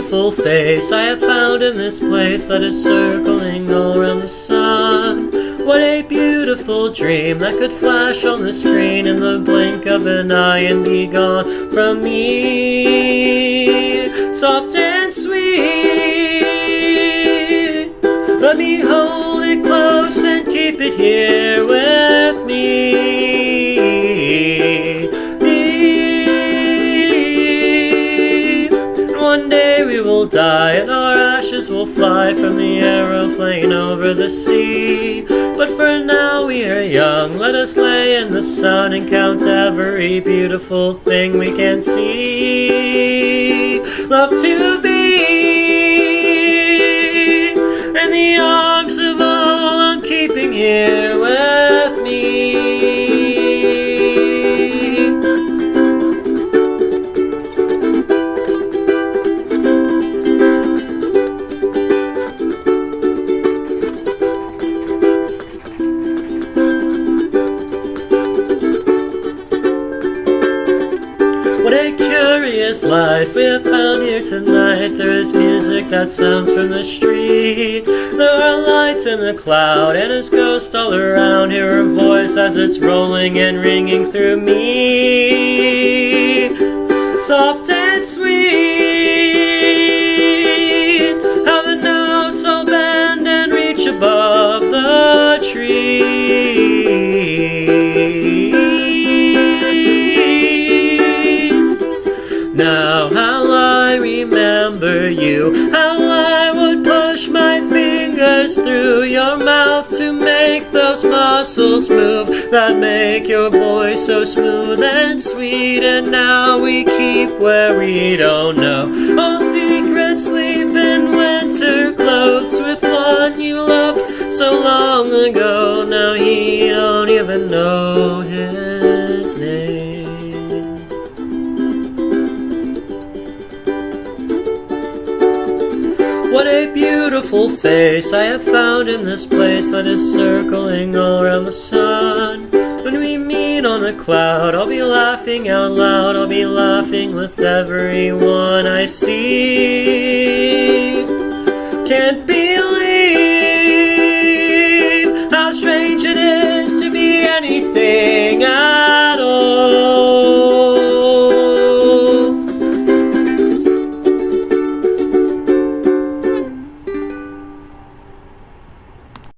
beautiful face I have found in this place that is circling all around the sun. What a beautiful dream that could flash on the screen in the blink of an eye and be gone from me. Soft and sweet, let me hold it close and keep it here with me. One day we will die and our ashes will fly from the aeroplane over the sea. But for now we are young, let us lay in the sun and count every beautiful thing we can see. Love to be in the arms of all I'm keeping here with me. What a curious life we have found here tonight. There is music that sounds from the street. There are lights in the cloud and his ghost all around. Hear her voice as it's rolling and ringing through me. Soft and sweet, how the notes all bend and reach above the trees. Now how I remember you, how I would push my fingers through your mouth to make those muscles move that make your voice so smooth and sweet. And now we keep where we don't know, all secrets sleep in winter clothes with one you loved so long ago. Now he don't even know his name. What a beautiful face I have found in this place that is circling all around the sun. When we meet on a cloud, I'll be laughing out loud. I'll be laughing with everyone I see. Can't